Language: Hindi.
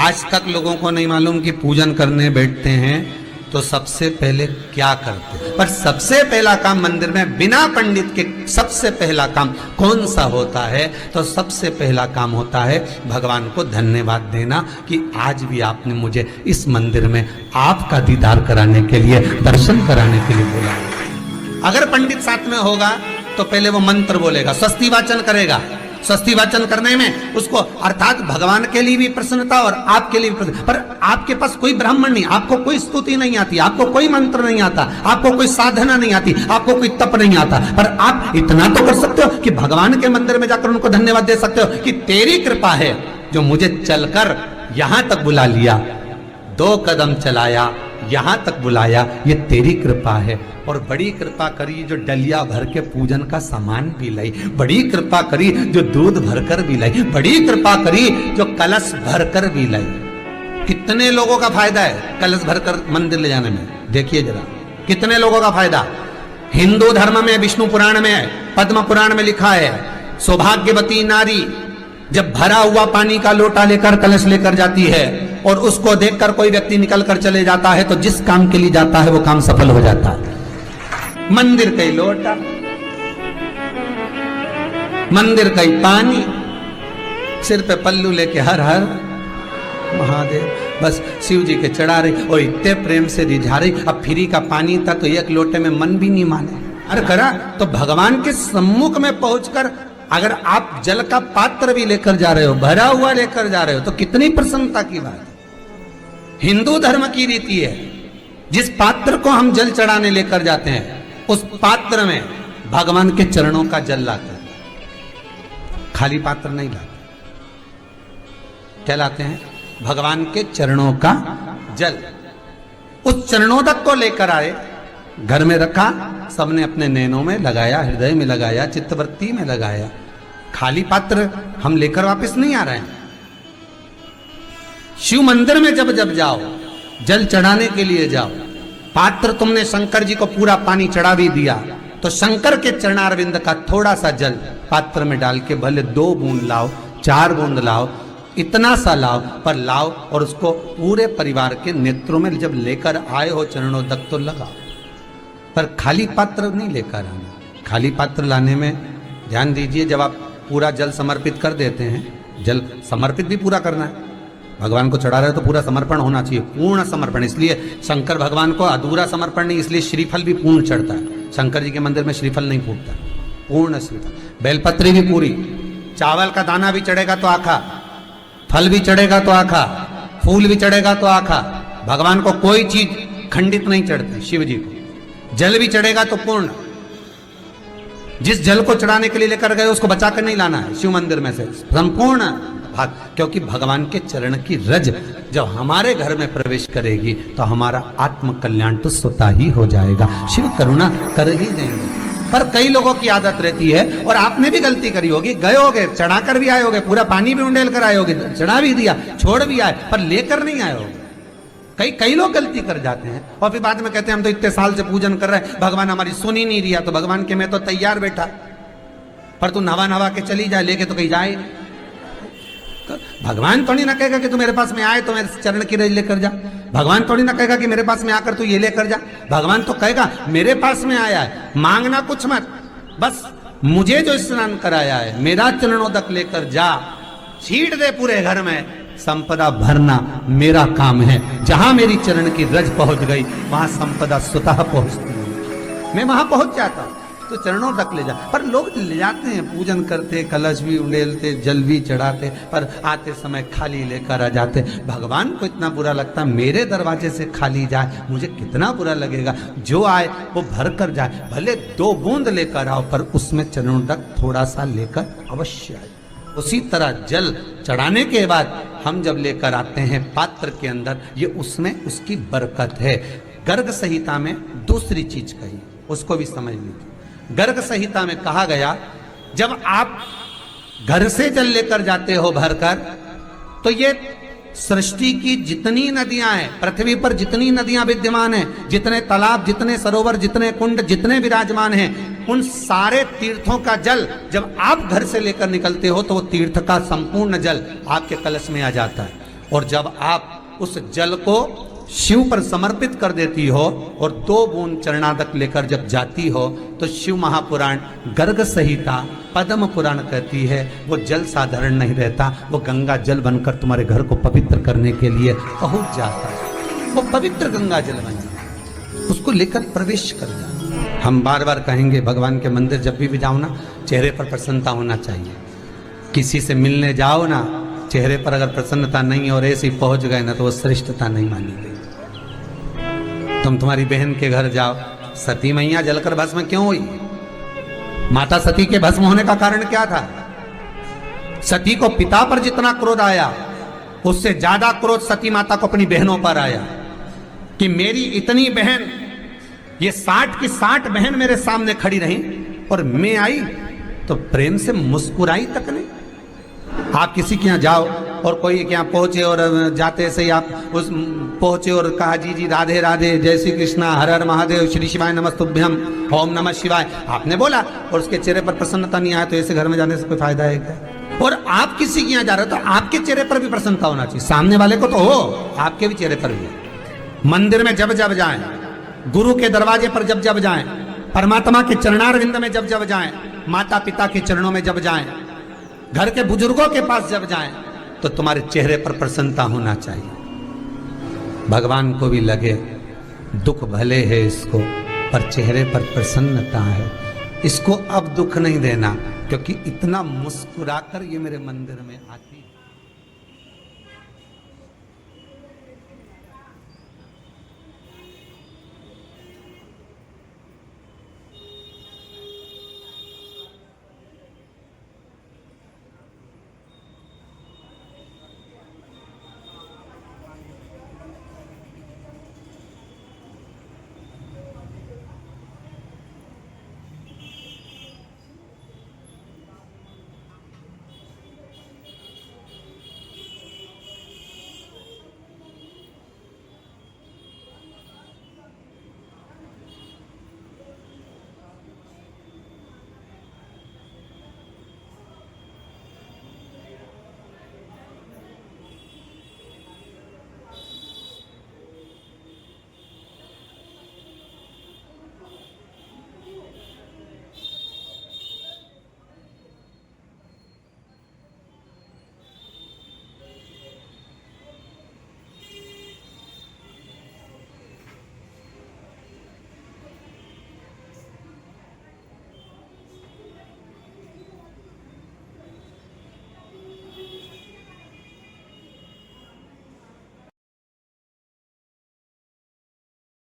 आज तक लोगों को नहीं मालूम कि पूजन करने बैठते हैं तो सबसे पहले क्या करते हैं। पर सबसे पहला काम मंदिर में बिना पंडित के सबसे पहला काम कौन सा होता है? तो सबसे पहला काम होता है भगवान को धन्यवाद देना कि आज भी आपने मुझे इस मंदिर में आपका दीदार कराने के लिए, दर्शन कराने के लिए बोला। अगर पंडित साथ में होगा तो पहले वो मंत्र बोलेगा, स्वस्ति वाचन करेगा। स्वस्ति वाचन करने में उसको अर्थात भगवान के लिए भी प्रसन्नता और आपके लिए भी प्रसन्नता। पर आपके पास कोई ब्राह्मण नहीं, आपको कोई स्तुति नहीं आती, आपको कोई मंत्र नहीं आता, आपको कोई साधना नहीं आती, आपको कोई तप नहीं आता, पर आप इतना तो कर सकते हो कि भगवान के मंदिर में जाकर उनको धन्यवाद दे सकते हो कि तेरी कृपा है जो मुझे चलकर यहां तक बुला लिया, 2 कदम चलाया, यहां तक बुलाया, ये तेरी कृपा है। और बड़ी कृपा करी जो डलिया भर के पूजन का सामान भी लाई, बड़ी कृपा करी जो दूध भरकर भी लाई, बड़ी कृपा करी जो कलश भरकर भी लाई। कितने लोगों का फायदा है कलश भरकर मंदिर ले जाने में? देखिए जरा कितने लोगों का फायदा। हिंदू धर्म में विष्णु पुराण में, पद्म पुराण में लिखा है, सौभाग्यवती नारी जब भरा हुआ पानी का लोटा लेकर कलश लेकर जाती है और उसको देखकर कोई व्यक्ति निकल कर चले जाता है तो जिस काम के लिए जाता है वो काम सफल हो जाता है। मंदिर का ही लोटा, मंदिर का ही पानी, सिर पे पल्लू लेके हर हर महादेव, बस शिव जी के चढ़ा रही और इतने प्रेम से रिझा रही। अब फ्री का पानी था तो एक लोटे में मन भी नहीं माने। अरे करा तो भगवान के सम्मुख में पहुंचकर अगर आप जल का पात्र भी लेकर जा रहे हो, भरा हुआ लेकर जा रहे हो, तो कितनी प्रसन्नता की बात है। हिंदू धर्म की रीति है, जिस पात्र को हम जल चढ़ाने लेकर जाते हैं उस पात्र में भगवान के चरणों का जल लाते हैं, खाली पात्र नहीं लाते। क्या लाते हैं? भगवान के चरणों का जल। उस चरणोदक को लेकर आए, घर में रखा, सबने अपने नैनों में लगाया, हृदय में लगाया, चित्तवृत्ति में लगाया। खाली पात्र हम लेकर वापस नहीं आ रहे हैं। शिव मंदिर में जब जब जाओ, जल चढ़ाने के लिए जाओ, पात्र तुमने शंकर जी को पूरा पानी चढ़ा भी दिया तो शंकर के चरणारविंद का थोड़ा सा जल पात्र में डाल के भले 2 बूंद लाओ, 4 बूंद लाओ, इतना सा लाओ, पर लाओ और उसको पूरे परिवार के नेत्रों में जब लेकर आए हो चरणोदक तो लगाओ। पर खाली पात्र नहीं लेकर आना। खाली पात्र लाने में ध्यान दीजिए, जब आप पूरा जल समर्पित कर देते हैं, जल समर्पित भी पूरा करना है, भगवान को चढ़ा रहे हो तो पूरा समर्पण होना चाहिए, पूर्ण समर्पण। इसलिए शंकर भगवान को अधूरा समर्पण नहीं, इसलिए श्रीफल भी पूर्ण चढ़ता है। शंकर जी के मंदिर में श्रीफल नहीं फूटता, पूर्ण श्रीफल। बेलपत्री भी पूरी, चावल का दाना भी चढ़ेगा तो आखा, फल भी चढ़ेगा तो आखा, फूल भी चढ़ेगा तो आखा। भगवान को कोई चीज खंडित नहीं चढ़ती, शिव जी को जल भी चढ़ेगा तो पूर्ण। जिस जल को चढ़ाने के लिए लेकर गए उसको बचा कर नहीं लाना है शिव मंदिर में से, संपूर्ण भाग। क्योंकि भगवान के चरण की रज जब हमारे घर में प्रवेश करेगी तो हमारा आत्म कल्याण तो स्वतः ही हो जाएगा, शिव करुणा कर ही देंगे। पर कई लोगों की आदत रहती है, और आपने भी गलती करी होगी, गए होगे, चढ़ा कर भी आए होगे, पूरा पानी भी उंडेल कर आए होगे, चढ़ा भी दिया, छोड़ भी आए, पर लेकर नहीं आए होगे। कई लोग गलती कर जाते हैं और फिर बाद में कहते हैं हम तो इतने साल से पूजन कर रहे हैं, भगवान हमारी सुन ही नहीं रिया। तो भगवान के मैं तो तैयार बैठा, पर तू नवा के चली जाए, लेके तो कहीं जाए। भगवान थोड़ी ना कहेगा कि तू मेरे पास में आए तो मेरे चरण की रज लेकर जा। भगवान थोड़ी ना कहेगा कि मेरे पास में आकर तू ये लेकर जा। भगवान तो कहेगा मेरे पास में आया है, मांगना कुछ मत, बस मुझे जो स्नान कराया है मेरा चरणोदक लेकर जा, छीट दे पूरे घर में, संपदा भरना मेरा काम है। जहां मेरी चरण की रज पहुंच गई वहां संपदा स्वतः पहुंचती है, मैं वहां पहुंच जाता हूं। तो चरणों तक ले जा, पर लोग ले जाते हैं, पूजन करते, कलश भी उंडेलते, जल भी चढ़ाते, पर आते समय खाली लेकर आ जाते। भगवान को इतना बुरा लगता, मेरे दरवाजे से खाली जाए, मुझे कितना बुरा लगेगा। जो आए वो भर कर जाए, भले 2 बूंद लेकर आओ, पर उसमें चरणों तक थोड़ा सा लेकर अवश्य आए। उसी तरह जल चढ़ाने के बाद हम जब लेकर आते हैं पात्र के अंदर, ये उसमें उसकी बरकत है। गर्ग संहिता में दूसरी चीज कही, उसको भी समझ लीजिए। गर्ग संहिता में कहा गया, जब आप घर से जल लेकर जाते हो भरकर, तो ये सृष्टि की जितनी नदियां हैं, पृथ्वी पर जितनी नदियां विद्यमान हैं, जितने तालाब, जितने सरोवर, जितने कुंड, जितने विराजमान हैं, उन सारे तीर्थों का जल जब आप घर से लेकर निकलते हो तो वो तीर्थ का संपूर्ण जल आपके कलश में आ जाता है। और जब आप उस जल को शिव पर समर्पित कर देती हो और 2 बूंद चरणादक लेकर जब जाती हो तो शिव महापुराण गर्ग संहिता पद्म पुराण कहती है वो जल साधारण नहीं रहता, वो गंगा जल बनकर तुम्हारे घर को पवित्र करने के लिए पहुंच जाता है। वो पवित्र गंगा जल बन जाता है, उसको लेकर प्रवेश कर जाओ। हम बार बार कहेंगे भगवान के मंदिर जब भी जाओ ना, चेहरे पर प्रसन्नता होना चाहिए। किसी से मिलने जाओ ना, चेहरे पर अगर प्रसन्नता नहीं और ऐसे ही पहुंच गए ना तो वो श्रेष्ठता नहीं मानी गई। तुम तुम्हारी बहन के घर जाओ, सती मैया जलकर भस्म क्यों हुई? माता सती के भस्म होने का कारण क्या था? सती को पिता पर जितना क्रोध आया उससे ज्यादा क्रोध सती माता को अपनी बहनों पर आया कि मेरी इतनी बहन, ये 60 की 60 बहन मेरे सामने खड़ी रही और मैं आई तो प्रेम से मुस्कुराई तक नहीं। आप किसी के यहाँ जाओ और कोई के यहाँ पहुंचे और जाते से ही आप उस पहुंचे और कहा जी जी राधे राधे, जय श्री कृष्णा, हर हर महादेव, श्री शिवाय नमस्तुभ्यम, ओम नमः शिवाय आपने बोला और उसके चेहरे पर प्रसन्नता नहीं आया तो ऐसे घर में जाने से कोई फायदा है क्या? और आप किसी के यहाँ जा रहे हो तो आपके चेहरे पर भी प्रसन्नता होना चाहिए, सामने वाले को तो हो, आपके भी चेहरे पर भी। मंदिर में जब जब जाएं, गुरु के दरवाजे पर जब जब जाएं, परमात्मा के चरणारविंद में जब जब जाएं, माता पिता के चरणों में जब जाएं, घर के बुजुर्गों के पास जब जाएं तो तुम्हारे चेहरे पर प्रसन्नता होना चाहिए। भगवान को भी लगे दुख भले है इसको पर चेहरे पर प्रसन्नता है, इसको अब दुख नहीं देना क्योंकि इतना मुस्कुराकर ये मेरे मंदिर में आती